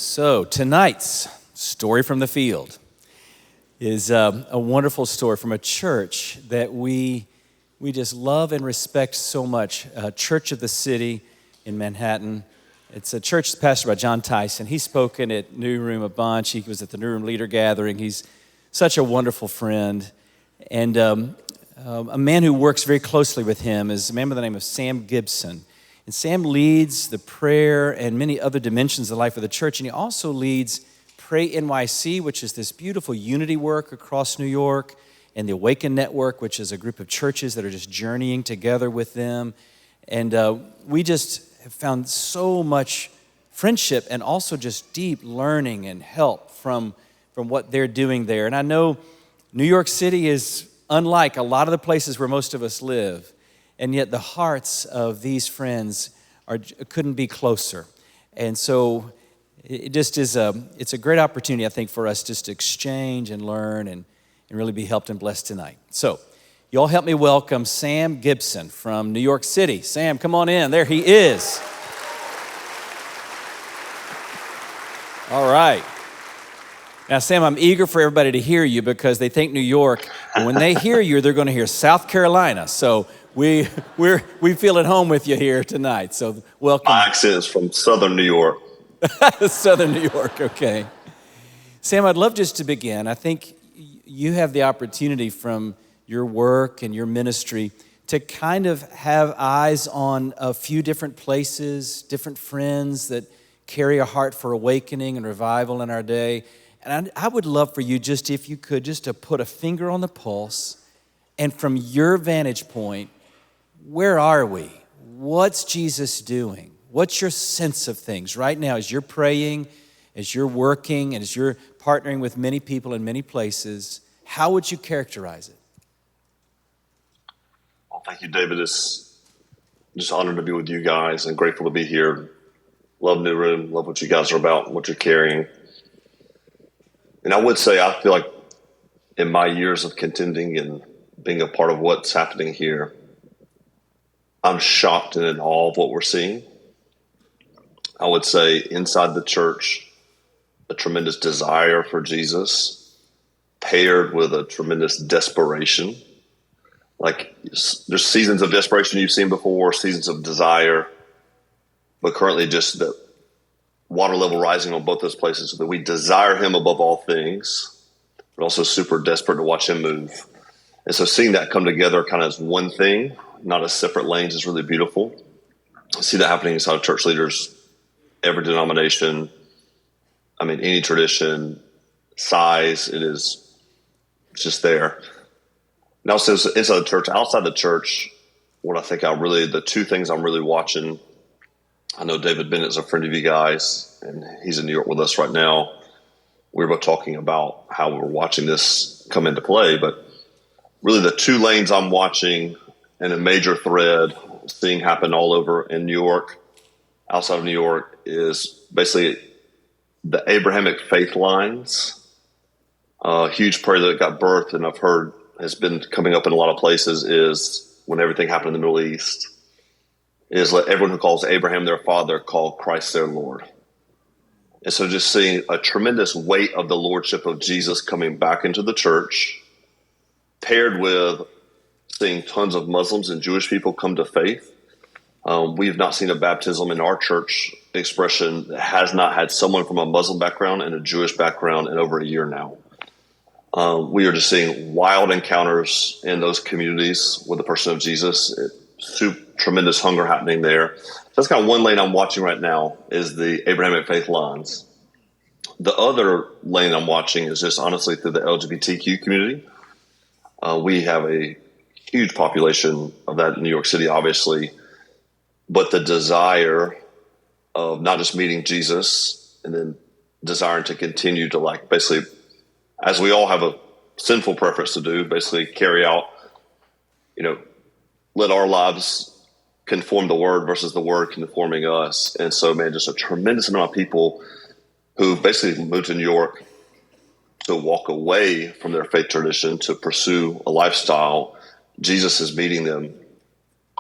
So tonight's story from the field is a wonderful story from a church that we just love and respect so much, Church of the City in Manhattan. It's a church pastored by John Tyson. He's spoken at New Room a bunch. He was at the New Room Leader Gathering. He's such a wonderful friend. And a man who works very closely with him is a man by the name of Sam Gibson. And Sam leads the prayer and many other dimensions of the life of the church. And he also leads Pray NYC, which is this beautiful unity work across New York, and the Awaken Network, which is a group of churches that are just journeying together with them. And we just have found so much friendship and also just deep learning and help from what they're doing there. And I know New York City is unlike a lot of the places where most of us live, and yet the hearts of these friends couldn't be closer. And so it just is it's a great opportunity, I think, for us just to exchange and learn and really be helped and blessed tonight. So you all help me welcome Sam Gibson from New York City. Sam, come on in. There he is. All right. Now, Sam, I'm eager for everybody to hear you because they think New York, and when they hear you, they're going to hear South Carolina. So we feel at home with you here tonight. So welcome. My accent is from Southern New York. Southern New York, okay. Sam, I'd love just to begin. I think you have the opportunity from your work and your ministry to kind of have eyes on a few different places, different friends that carry a heart for awakening and revival in our day. And I would love for you just, if you could, just to put a finger on the pulse, and from your vantage point, where are we? What's Jesus doing? What's your sense of things right now as you're praying, as you're working, and as you're partnering with many people in many places? How would you characterize it? Well, thank you, David. It's just honored to be with you guys and grateful to be here. Love New Room, love what you guys are about and what you're carrying. And I would say I feel like in my years of contending and being a part of what's happening here, I'm shocked and in awe of what we're seeing. I would say inside the church, a tremendous desire for Jesus paired with a tremendous desperation. Like there's seasons of desperation you've seen before, seasons of desire, but currently just the water level rising on both those places so that we desire him above all things, but also super desperate to watch him move. And so seeing that come together kind of as one thing, not as separate lanes, is really beautiful. I see that happening inside of church leaders, every denomination, any tradition, size, it's just there. Now, since inside the church, outside the church, the two things I'm really watching, I know David Bennett's a friend of you guys, and he's in New York with us right now. We were both talking about how we're watching this come into play, but really the two lanes I'm watching and a major thread seeing happen all over in New York, outside of New York, is basically the Abrahamic faith lines. A huge prayer that got birthed and I've heard has been coming up in a lot of places is when everything happened in the Middle East, is let everyone who calls Abraham their father call Christ their Lord. And so just seeing a tremendous weight of the lordship of Jesus coming back into the church, paired with seeing tons of Muslims and Jewish people come to faith. We have not seen a baptism in our church expression that has not had someone from a Muslim background and a Jewish background in over a year now. We are just seeing wild encounters in those communities with the person of Jesus. Tremendous hunger happening there. So that's kind of one lane I'm watching right now is the Abrahamic faith lines. The other lane I'm watching is just honestly through the LGBTQ community. We have a huge population of that in New York City, obviously, but the desire of not just meeting Jesus and then desiring to continue to basically, as we all have a sinful preference to do, basically carry out, let our lives conform the word versus the word conforming us. And so, just a tremendous amount of people who basically moved to New York to walk away from their faith tradition to pursue a lifestyle. Jesus is meeting them,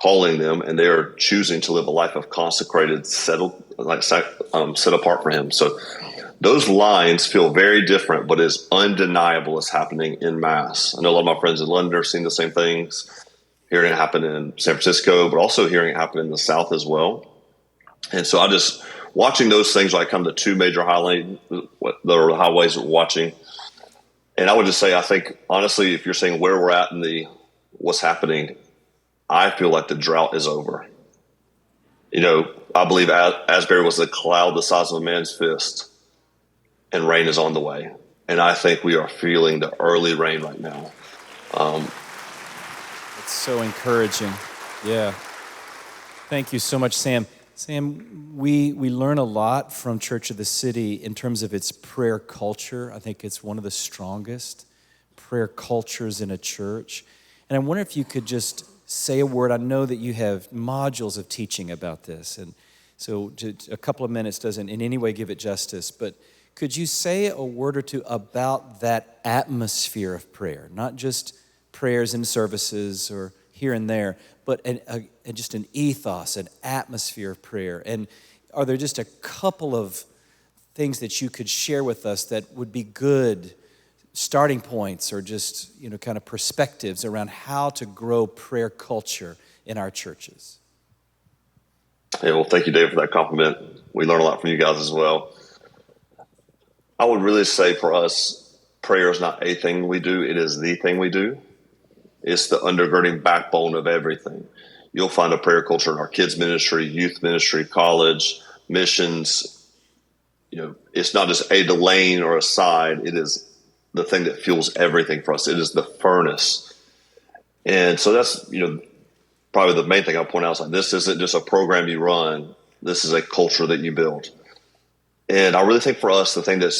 calling them, and they are choosing to live a life of consecrated, set apart for him. So those lines feel very different, but it's undeniable it's happening in mass. I know a lot of my friends in London are seeing the same things, hearing it happen in San Francisco, but also hearing it happen in the South as well. And so I just, watching those things, like come to two major highways we're watching. And I would just say, I think, honestly, if you're saying where we're at in what's happening, I feel like the drought is over. I believe Asbury was a cloud the size of a man's fist, and rain is on the way. And I think we are feeling the early rain right now. It's so encouraging. Yeah. Thank you so much, Sam. Sam, we learn a lot from Church of the City in terms of its prayer culture. I think it's one of the strongest prayer cultures in a church. And I wonder if you could just say a word. I know that you have modules of teaching about this, and so a couple of minutes doesn't in any way give it justice, but could you say a word or two about that atmosphere of prayer, not just prayers in services or here and there, but just an ethos, an atmosphere of prayer? And are there just a couple of things that you could share with us that would be good starting points or just, kind of perspectives around how to grow prayer culture in our churches? Yeah, well, thank you, Dave, for that compliment. We learn a lot from you guys as well. I would really say for us, prayer is not a thing we do. It is the thing we do. It's the undergirding backbone of everything. You'll find a prayer culture in our kids ministry, youth ministry, college, missions. It's not just a lane or a side. It is the thing that fuels everything for us. It is the furnace. And so that's, probably the main thing I'll point out is like, this isn't just a program you run. This is a culture that you build. And I really think for us, the thing that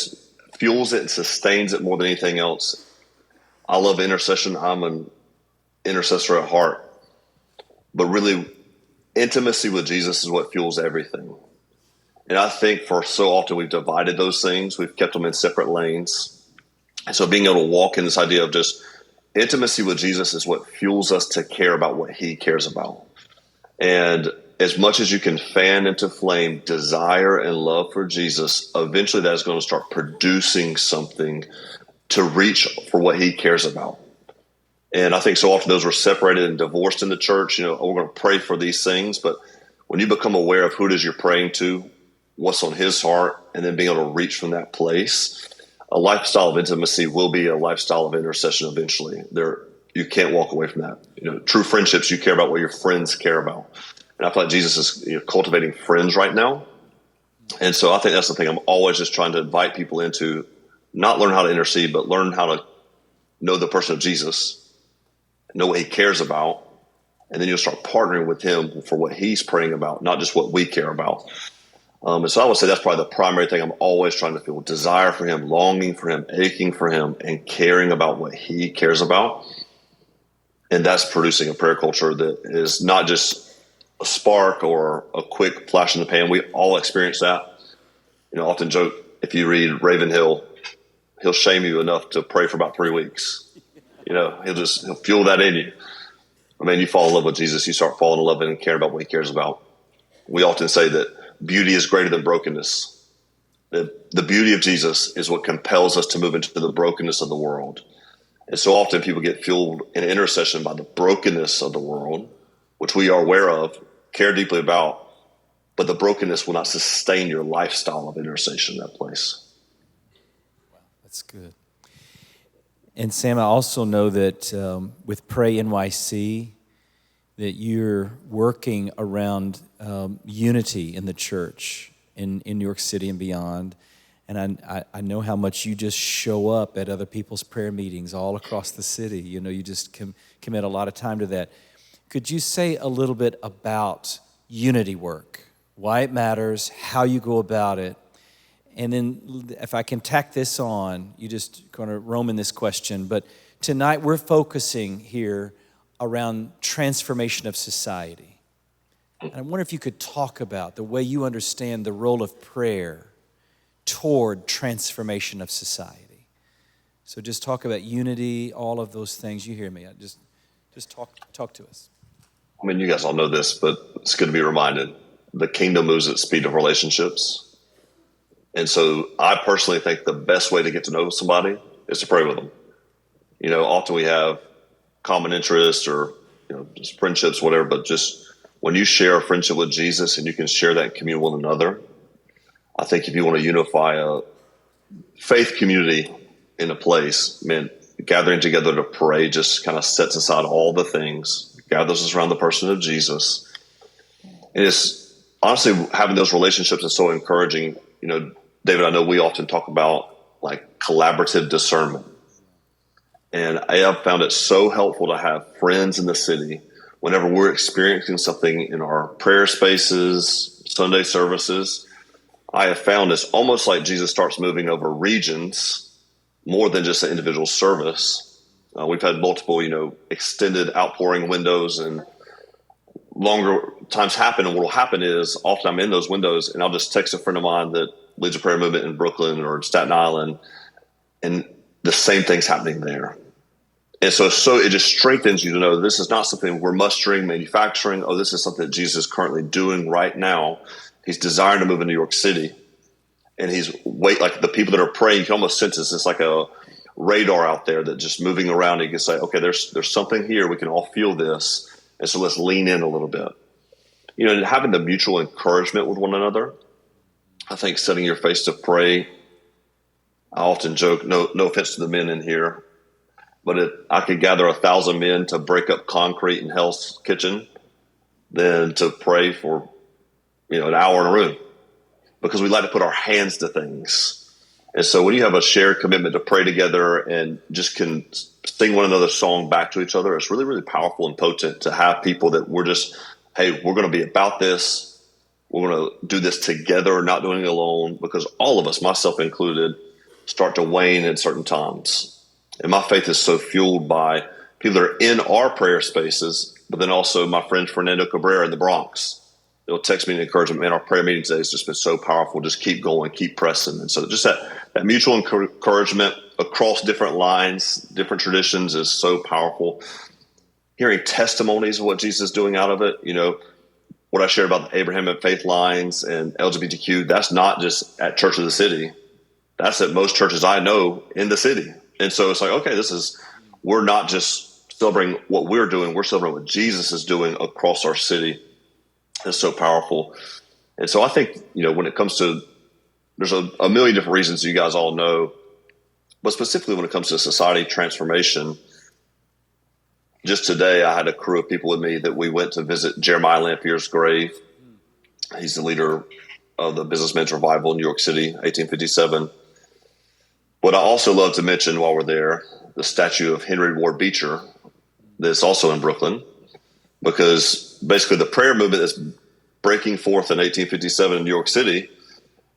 fuels it and sustains it more than anything else, I love intercession. I'm an intercessor at heart. But really, intimacy with Jesus is what fuels everything. And I think for so often we've divided those things. We've kept them in separate lanes. And so being able to walk in this idea of just intimacy with Jesus is what fuels us to care about what he cares about. And as much as you can fan into flame desire and love for Jesus, eventually that is going to start producing something to reach for what he cares about. And I think so often those are separated and divorced in the church. We're going to pray for these things, but when you become aware of who it is you're praying to, what's on his heart, and then being able to reach from that place, a lifestyle of intimacy will be a lifestyle of intercession eventually. You can't walk away from that. True friendships, you care about what your friends care about. And I feel like Jesus is cultivating friends right now. And so I think that's the thing I'm always just trying to invite people into, not learn how to intercede, but learn how to know the person of Jesus, know what he cares about, and then you'll start partnering with him for what he's praying about, not just what we care about. And so I would say that's probably the primary thing I'm always trying to feel: desire for him, longing for him, aching for him, and caring about what he cares about. And that's producing a prayer culture that is not just a spark or a quick flash in the pan. We all experience that. I often joke, if you read Ravenhill, he'll shame you enough to pray for about 3 weeks. He'll fuel that in you. You fall in love with Jesus, you start falling in love with him and caring about what he cares about. We often say that beauty is greater than brokenness. The beauty of Jesus is what compels us to move into the brokenness of the world. And so often people get fueled in intercession by the brokenness of the world, which we are aware of, care deeply about, but the brokenness will not sustain your lifestyle of intercession in that place. Wow, that's good. And Sam, I also know that with Pray NYC, that you're working around unity in the church in New York City and beyond. And I know how much you just show up at other people's prayer meetings all across the city. You just commit a lot of time to that. Could you say a little bit about unity work, why it matters, how you go about it? And then if I can tack this on, you just kind of roam in this question, but tonight we're focusing here around transformation of society. And I wonder if you could talk about the way you understand the role of prayer toward transformation of society. So just talk about unity, all of those things. You hear me. Just talk to us. You guys all know this, but it's good to be reminded. The kingdom moves at the speed of relationships. And so I personally think the best way to get to know somebody is to pray with them. Often we have common interests or, just friendships, whatever, but just when you share a friendship with Jesus and you can share that in communion with another, I think if you want to unify a faith community in a place, man, gathering together to pray just kind of sets aside all the things, gathers us around the person of Jesus. And it's honestly having those relationships is so encouraging. David, I know we often talk about like collaborative discernment. And I have found it so helpful to have friends in the city whenever we're experiencing something in our prayer spaces, Sunday services. I have found it's almost like Jesus starts moving over regions more than just an individual service. We've had multiple, extended outpouring windows and longer times happen. And what will happen is often I'm in those windows and I'll just text a friend of mine that leads a prayer movement in Brooklyn or Staten Island, and the same thing's happening there. And so it just strengthens you to know this is not something we're mustering, manufacturing. Oh, this is something that Jesus is currently doing right now. He's desiring to move in New York City. And like the people that are praying, you can almost sense this. It's like a radar out there that just moving around. You can say, okay, there's something here. We can all feel this. And so let's lean in a little bit. And having the mutual encouragement with one another. I think setting your face to pray. I often joke, no offense to the men in here, but I could gather 1,000 men to break up concrete in Hell's Kitchen than to pray for, an hour in a room, because we like to put our hands to things. And so when you have a shared commitment to pray together and just can sing one another's song back to each other, it's really, really powerful and potent to have people that we're just, hey, we're going to be about this. We're going to do this together, not doing it alone, because all of us, myself included, start to wane at certain times. And my faith is so fueled by people that are in our prayer spaces, but then also my friend Fernando Cabrera in the Bronx. He'll text me and encourage me, man, our prayer meeting today has just been so powerful. Just keep going, keep pressing. And so just that mutual encouragement across different lines, different traditions is so powerful. Hearing testimonies of what Jesus is doing out of it, what I shared about the Abrahamic faith lines and LGBTQ, that's not just at Church of the City. That's at most churches I know in the city. And so it's like, okay, we're not just celebrating what we're doing, we're celebrating what Jesus is doing across our city. It's so powerful. And so I think, when it comes to, there's a million different reasons you guys all know, but specifically when it comes to society transformation, just today I had a crew of people with me that we went to visit Jeremiah Lampier's grave. He's the leader of the Businessmen's Revival in New York City, 1857. But I also love to mention while we're there, the statue of Henry Ward Beecher that's also in Brooklyn, because basically the prayer movement that's breaking forth in 1857 in New York City,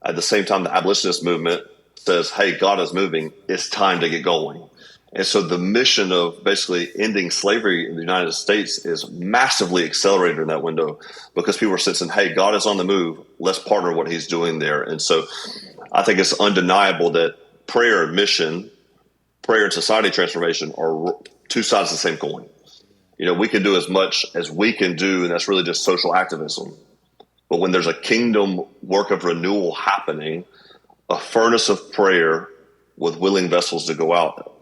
at the same time the abolitionist movement says, hey, God is moving, it's time to get going. And so the mission of basically ending slavery in the United States is massively accelerated in that window, because people are sensing, hey, God is on the move, let's partner what he's doing there. And so I think it's undeniable that prayer and mission, prayer and society transformation are two sides of the same coin. We can do as much as we can do, and that's really just social activism. But when there's a kingdom work of renewal happening, a furnace of prayer with willing vessels to go out,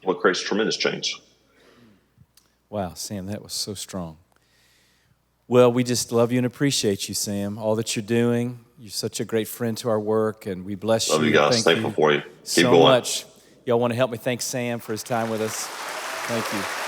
what creates tremendous change. Wow, Sam, that was so strong. Well, we just love you and appreciate you, Sam, all that you're doing. You're such a great friend to our work, and we bless you. Love you guys. Thankful for you. Keep so going. Much. Y'all want to help me thank Sam for his time with us? Thank you.